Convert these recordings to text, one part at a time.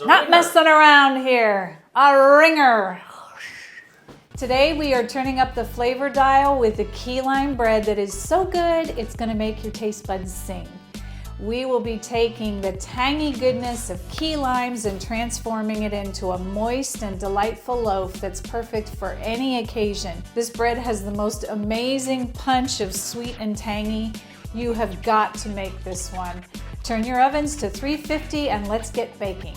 Not messing around here. A ringer. Today we are turning up the flavor dial with the key lime bread that is so good it's going to make your taste buds sing. We will be taking the tangy goodness of key limes and transforming it into a moist and delightful loaf that's perfect for any occasion. This bread has the most amazing punch of sweet and tangy. You have got to make this one. Turn your ovens to 350 and let's get baking.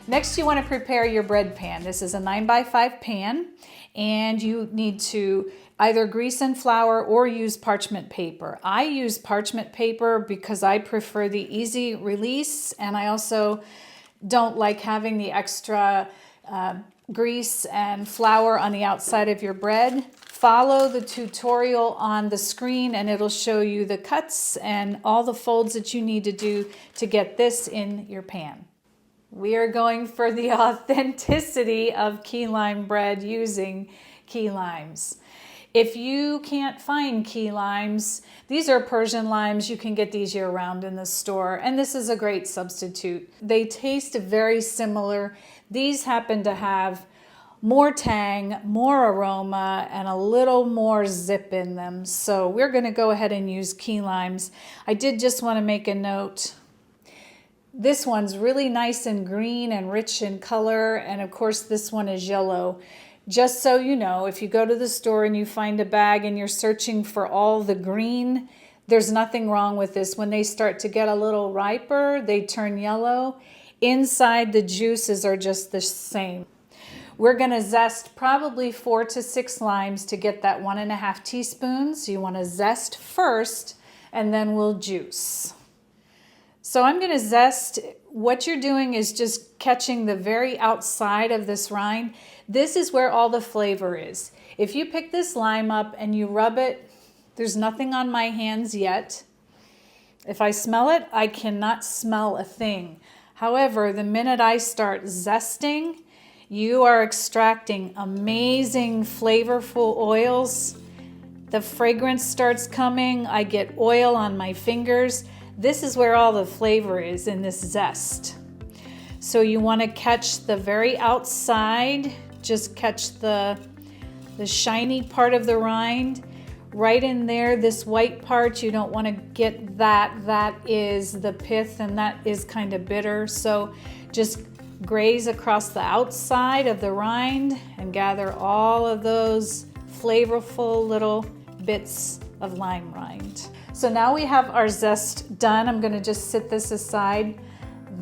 Next, you want to prepare your bread pan. This is a 9x5 pan, and you need to either grease and flour or use parchment paper. I use parchment paper because I prefer the easy release, and I also don't like having the extra grease and flour on the outside of your bread. Follow the tutorial on the screen and it'll show you the cuts and all the folds that you need to do to get this in your pan. We are going for the authenticity of key lime bread using key limes. If you can't find key limes, these are Persian limes. You can get these year-round in the store, and this is a great substitute. They taste very similar. These happen to have more tang, more aroma, and a little more zip in them. So we're going to go ahead and use key limes. I did just want to make a note. This one's really nice and green and rich in color, and of course this one is yellow. Just so you know, if you go to the store and you find a bag and you're searching for all the green, there's nothing wrong with this. When they start to get a little riper, they turn yellow. Inside, the juices are just the same. We're going to zest probably 4 to 6 limes to get that 1.5 teaspoons. You want to zest first, and then we'll juice. So I'm going to zest. What you're doing is just catching the very outside of this rind. This is where all the flavor is. If you pick this lime up and you rub it, there's nothing on my hands yet. If I smell it, I cannot smell a thing. However, the minute I start zesting, you are extracting amazing flavorful oils. The fragrance starts coming. I get oil on my fingers. This is where all the flavor is in this zest. So you want to catch the very outside, just catch the shiny part of the rind. Right in there, this white part, you don't want to get that. That is the pith and that is kind of bitter. So just graze across the outside of the rind and gather all of those flavorful little bits of lime rind. So now we have our zest done. I'm going to just sit this aside.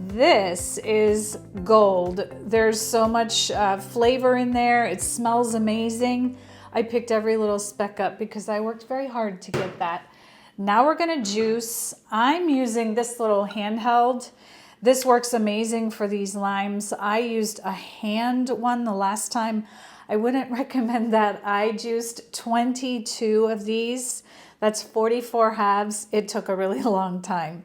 This is gold. There's so much flavor in there. It smells amazing. I picked every little speck up because I worked very hard to get that. Now we're going to juice. I'm using this little handheld. This works amazing for these limes. I used a hand one the last time. I wouldn't recommend that. I juiced 22 of these. That's 44 halves. It took a really long time.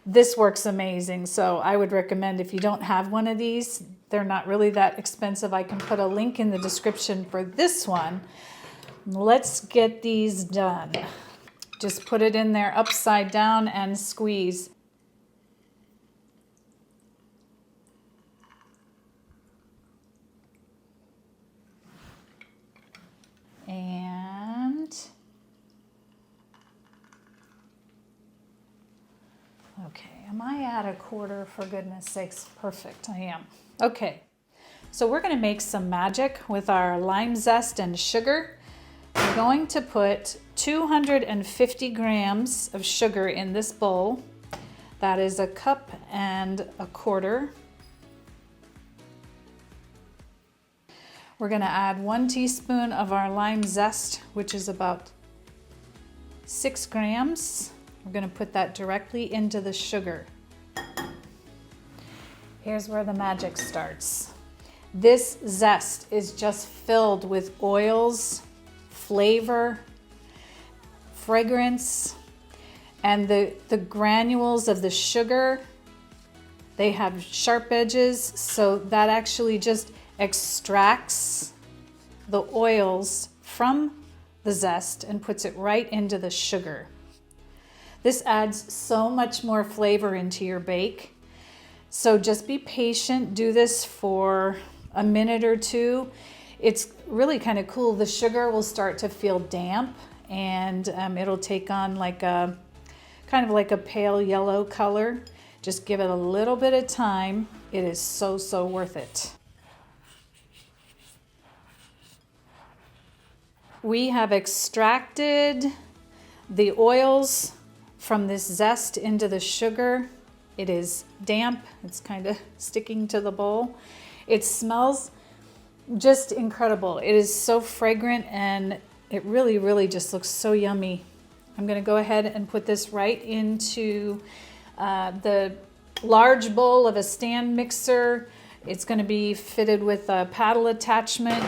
This works amazing, so I would recommend if you don't have one of these, they're not really that expensive. I can put a link in the description for this one. Let's get these done. Just put it in there upside down and squeeze. And okay, am I at a quarter? For goodness sakes, perfect, I am. Okay, so we're gonna make some magic with our lime zest and sugar. We're going to put 250 grams of sugar in this bowl. That is 1.25 cups. We're gonna add 1 teaspoon of our lime zest, which is about 6 grams. We're going to put that directly into the sugar. Here's where the magic starts. This zest is just filled with oils, flavor, fragrance, and the granules of the sugar. They have sharp edges, so that actually just extracts the oils from the zest and puts it right into the sugar. This adds so much more flavor into your bake. So just be patient. Do this for a minute or two. It's really kind of cool. The sugar will start to feel damp, and it'll take on like a kind of like a pale yellow color. Just give it a little bit of time. It is so, so worth it. We have extracted the oils from this zest into the sugar. It is damp. It's kind of sticking to the bowl. It smells just incredible. It is so fragrant, and it really, really just looks so yummy. I'm going to go ahead and put this right into the large bowl of a stand mixer. It's going to be fitted with a paddle attachment.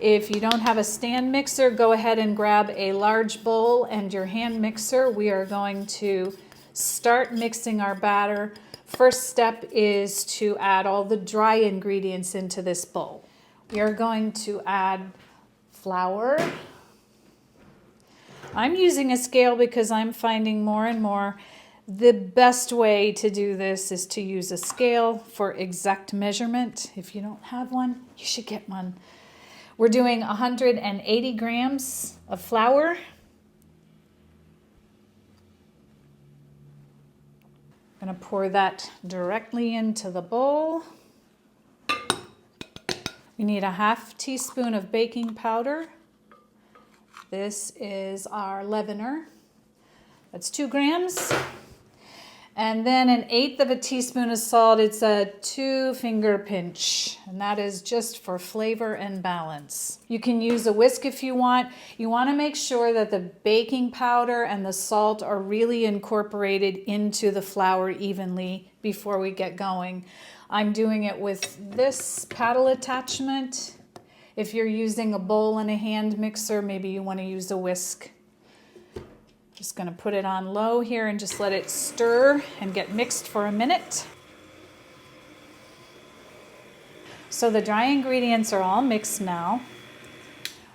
If you don't have a stand mixer, go ahead and grab a large bowl and your hand mixer. We are going to start mixing our batter. First step is to add all the dry ingredients into this bowl. We are going to add flour. I'm using a scale because I'm finding more and more the best way to do this is to use a scale for exact measurement. If you don't have one, you should get one. We're doing 180 grams of flour. I'm going to pour that directly into the bowl. We need a ½ teaspoon of baking powder. This is our leavener. That's 2 grams. And then 1/8 of a teaspoon of salt. It's a 2-finger pinch, and that is just for flavor and balance. You can use a whisk if you want. You want to make sure that the baking powder and the salt are really incorporated into the flour evenly before we get going. I'm doing it with this paddle attachment. If you're using a bowl and a hand mixer, maybe you want to use a whisk. Just going to put it on low here and just let it stir and get mixed for a minute. So the dry ingredients are all mixed now.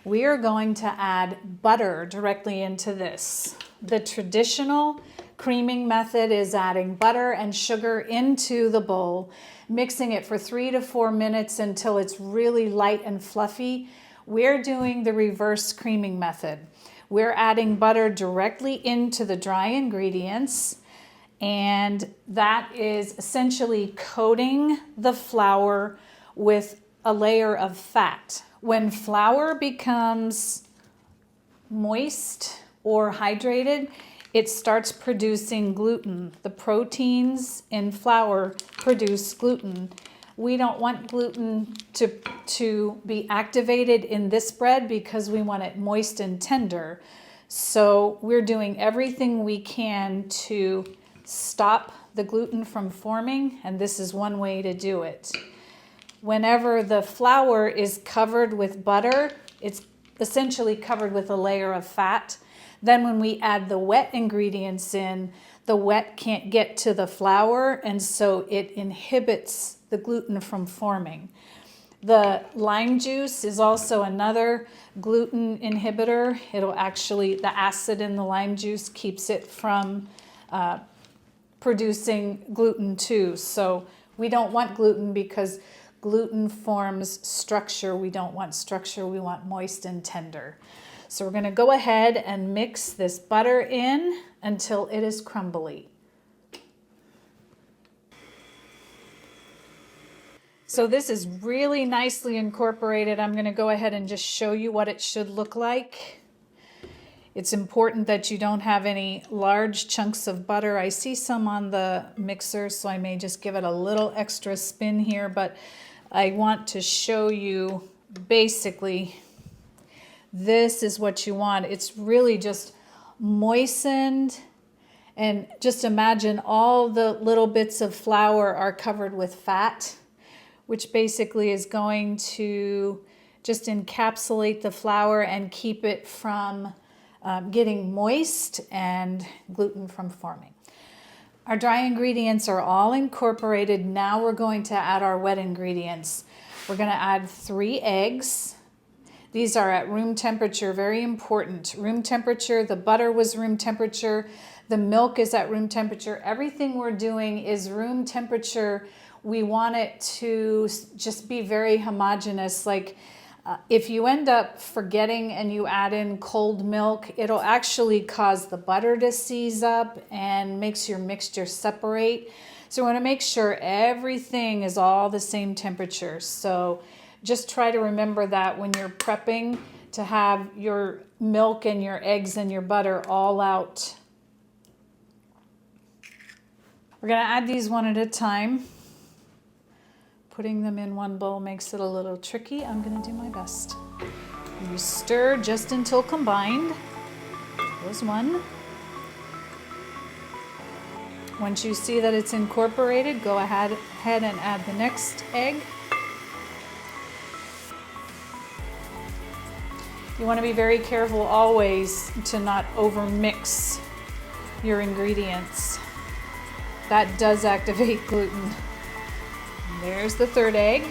We are going to add butter directly into this. The traditional creaming method is adding butter and sugar into the bowl, mixing it for 3 to 4 minutes until it's really light and fluffy. We're doing the reverse creaming method. We're adding butter directly into the dry ingredients, and that is essentially coating the flour with a layer of fat. When flour becomes moist or hydrated, it starts producing gluten. The proteins in flour produce gluten. We don't want gluten to be activated in this bread because we want it moist and tender. So we're doing everything we can to stop the gluten from forming, and this is one way to do it. Whenever the flour is covered with butter, it's essentially covered with a layer of fat. Then when we add the wet ingredients in, the wet can't get to the flour, and so it inhibits the gluten from forming. The lime juice is also another gluten inhibitor. It'll actually, the acid in the lime juice keeps it from producing gluten too. So we don't want gluten because gluten forms structure. We don't want structure, we want moist and tender. So we're gonna go ahead and mix this butter in until it is crumbly. So this is really nicely incorporated. I'm going to go ahead and just show you what it should look like. It's important that you don't have any large chunks of butter. I see some on the mixer, so I may just give it a little extra spin here, but I want to show you basically this is what you want. It's really just moistened, and just imagine all the little bits of flour are covered with fat, which basically is going to just encapsulate the flour and keep it from getting moist and gluten from forming. Our dry ingredients are all incorporated. Now we're going to add our wet ingredients. We're going to add 3 eggs. These are at room temperature, very important. Room temperature, the butter was room temperature, the milk is at room temperature. Everything we're doing is room temperature we want it to just be very homogeneous. Like if you end up forgetting and you add in cold milk, it'll actually cause the butter to seize up and makes your mixture separate. So we want to make sure everything is all the same temperature. So just try to remember that when you're prepping, to have your milk and your eggs and your butter all out. We're going to add these one at a time. Putting them in one bowl makes it a little tricky. I'm going to do my best. You stir just until combined. There's one. Once you see that it's incorporated, go ahead and add the next egg. You want to be very careful always to not overmix your ingredients. That does activate gluten. And there's the third egg.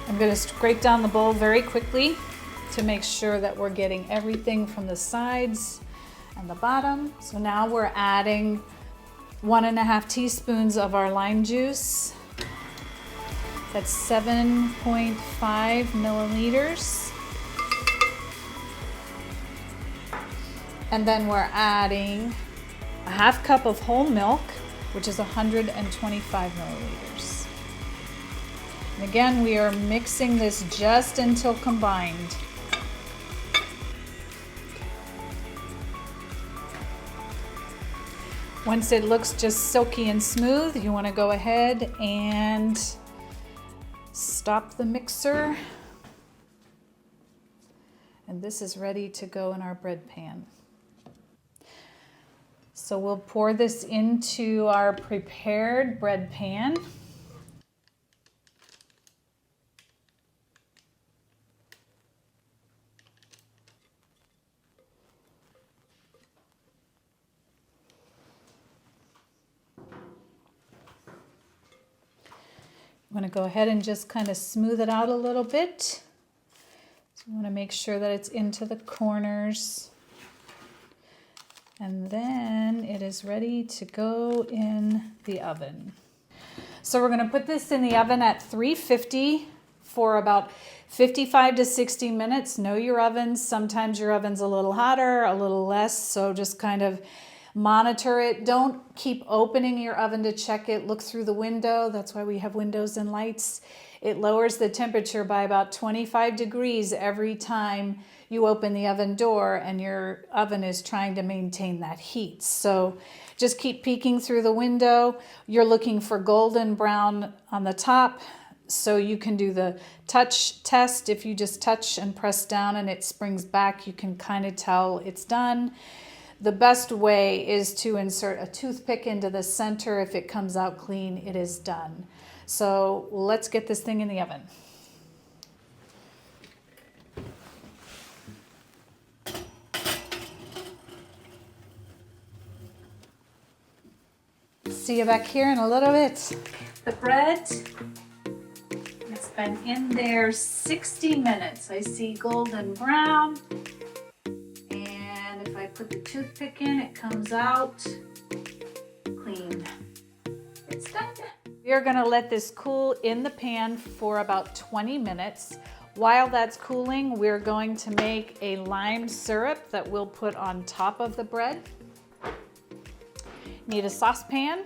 I'm going to scrape down the bowl very quickly to make sure that we're getting everything from the sides and the bottom. So now we're adding 1.5 teaspoons of our lime juice. That's 7.5 milliliters. And then we're adding a 1/2 cup of whole milk, which is 125 milliliters. And again, we are mixing this just until combined. Once it looks just silky and smooth, you want to go ahead and stop the mixer. And this is ready to go in our bread pan. So we'll pour this into our prepared bread pan. I'm going to go ahead and just kind of smooth it out a little bit. So you want to make sure that it's into the corners. And then it is ready to go in the oven. So we're going to put this in the oven at 350 for about 55 to 60 minutes. Know your ovens. Sometimes your oven's a little hotter, a little less. So just kind of monitor it. Don't keep opening your oven to check it. Look through the window. That's why we have windows and lights. It lowers the temperature by about 25 degrees every time you open the oven door and your oven is trying to maintain that heat. So just keep peeking through the window. You're looking for golden brown on the top, so you can do the touch test. If you just touch and press down and it springs back, you can kind of tell it's done. The best way is to insert a toothpick into the center. If it comes out clean, it is done. So let's get this thing in the oven. See you back here in a little bit. The bread, it's been in there 60 minutes. I see golden brown. And if I put the toothpick in, it comes out clean. It's done. We are going to let this cool in the pan for about 20 minutes. While that's cooling, we're going to make a lime syrup that we'll put on top of the bread. Need a saucepan.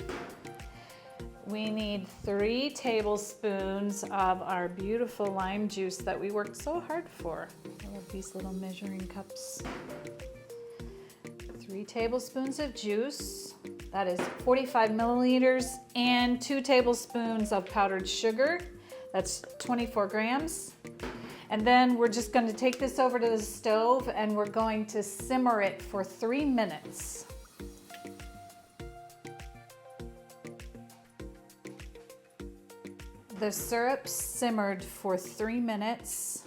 We need 3 tablespoons of our beautiful lime juice that we worked so hard for. I love these little measuring cups. 3 tablespoons of juice. That is 45 milliliters, and 2 tablespoons of powdered sugar. That's 24 grams. And then we're just going to take this over to the stove and we're going to simmer it for 3 minutes. The syrup simmered for 3 minutes.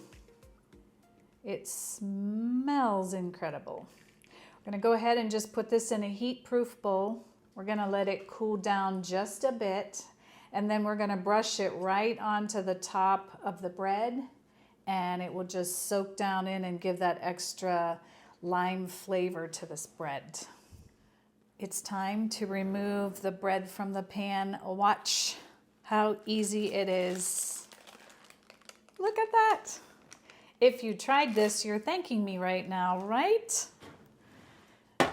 It smells incredible. We're going to go ahead and just put this in a heat-proof bowl. We're going to let it cool down just a bit, and then we're going to brush it right onto the top of the bread, and it will just soak down in and give that extra lime flavor to this bread. It's time to remove the bread from the pan. Watch how easy it is. Look at that. If you tried this, you're thanking me right now, right?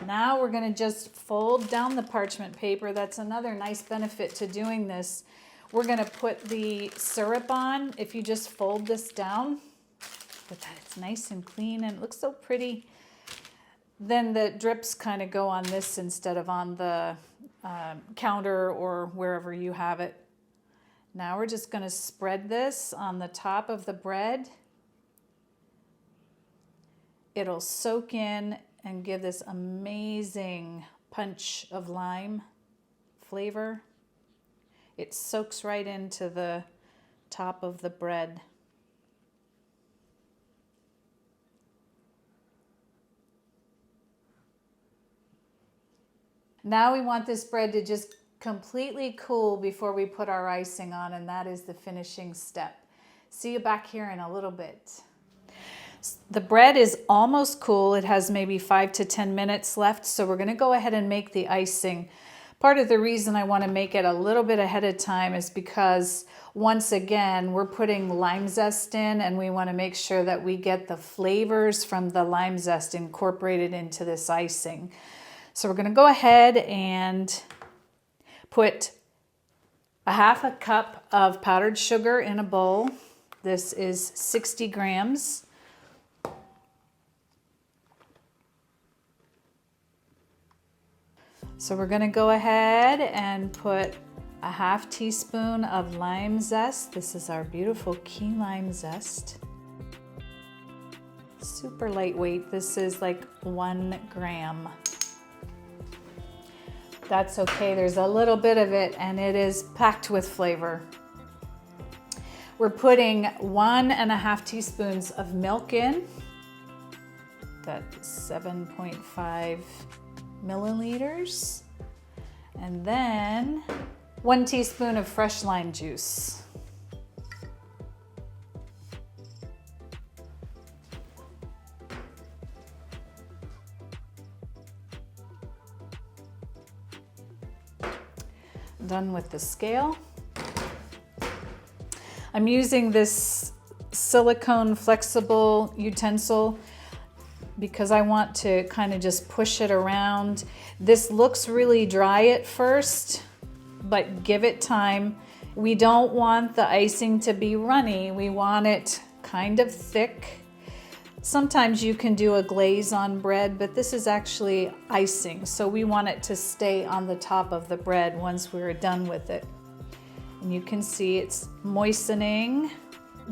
Now we're gonna just fold down the parchment paper. That's another nice benefit to doing this. We're gonna put the syrup on. If you just fold this down, look at that, it's nice and clean and it looks so pretty. Then the drips kind of go on this instead of on the counter or wherever you have it. Now we're just gonna spread this on the top of the bread. It'll soak in and give this amazing punch of lime flavor. It soaks right into the top of the bread. Now we want this bread to just completely cool before we put our icing on, and that is the finishing step. See you back here in a little bit. The bread is almost cool. It has maybe 5 to 10 minutes left, so we're gonna go ahead and make the icing. Part of the reason I wanna make it a little bit ahead of time is because, once again, we're putting lime zest in, and we wanna make sure that we get the flavors from the lime zest incorporated into this icing. So we're gonna go ahead and put a half a cup of powdered sugar in a bowl. This is 60 grams. So we're gonna go ahead and put a half teaspoon of lime zest. This is our beautiful key lime zest. Super lightweight. This is like 1 gram. That's okay, there's a little bit of it and it is packed with flavor. We're putting 1.5 teaspoons of milk in. That's 7.5 milliliters. And then 1 teaspoon of fresh lime juice. Done with the scale. I'm using this silicone flexible utensil because I want to kind of just push it around. This looks really dry at first, but give it time. We don't want the icing to be runny. We want it kind of thick. Sometimes you can do a glaze on bread, but this is actually icing, so we want it to stay on the top of the bread once we're done with it. And you can see it's moistening.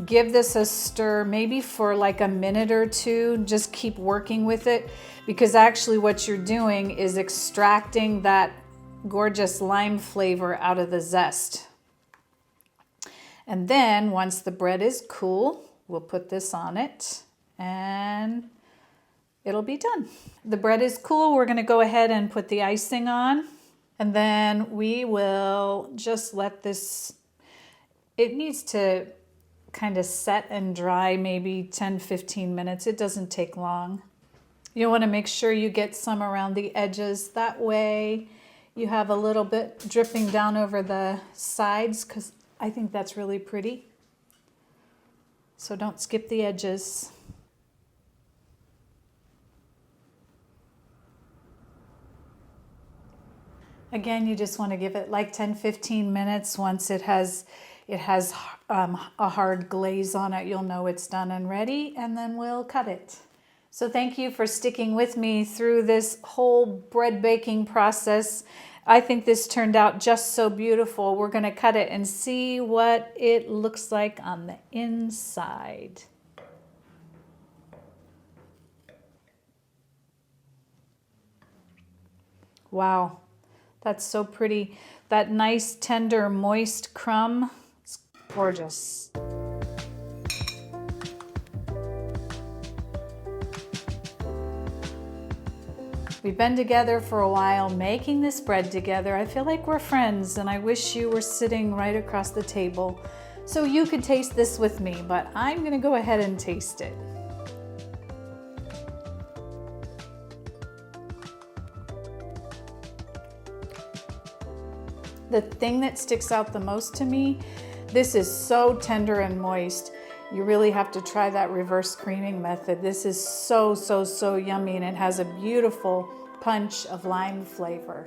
Give this a stir, maybe for like a minute or two. Just keep working with it, because actually what you're doing is extracting that gorgeous lime flavor out of the zest. And then once the bread is cool, we'll put this on it and it'll be done. The bread is cool. We're gonna go ahead and put the icing on, and then we will just let this, it needs to kind of set and dry, maybe 10-15 minutes. It doesn't take long. You want to make sure you get some around the edges. That way you have a little bit dripping down over the sides, because I think that's really pretty. So don't skip the edges. Again, you just want to give it like 10-15 minutes. Once it has a hard glaze on it, you'll know it's done and ready, and then we'll cut it. So thank you for sticking with me through this whole bread baking process. I think this turned out just so beautiful. We're going to cut it and see what it looks like on the inside. Wow. That's so pretty. That nice, tender, moist crumb. It's gorgeous. We've been together for a while making this bread together. I feel like we're friends, and I wish you were sitting right across the table so you could taste this with me, but I'm gonna go ahead and taste it. The thing that sticks out the most to me, this is so tender and moist. You really have to try that reverse creaming method. This is so, so, so yummy, and it has a beautiful punch of lime flavor.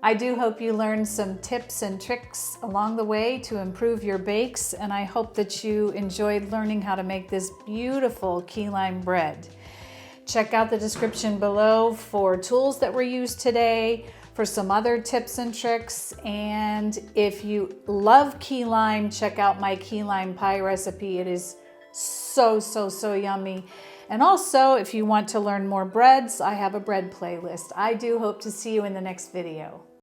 I do hope you learned some tips and tricks along the way to improve your bakes, and I hope that you enjoyed learning how to make this beautiful key lime bread. Check out the description below for tools that were used today, for some other tips and tricks, and if you love key lime, check out my key lime pie recipe. It is so, so, so yummy. And also, if you want to learn more breads, I have a bread playlist. I do hope to see you in the next video.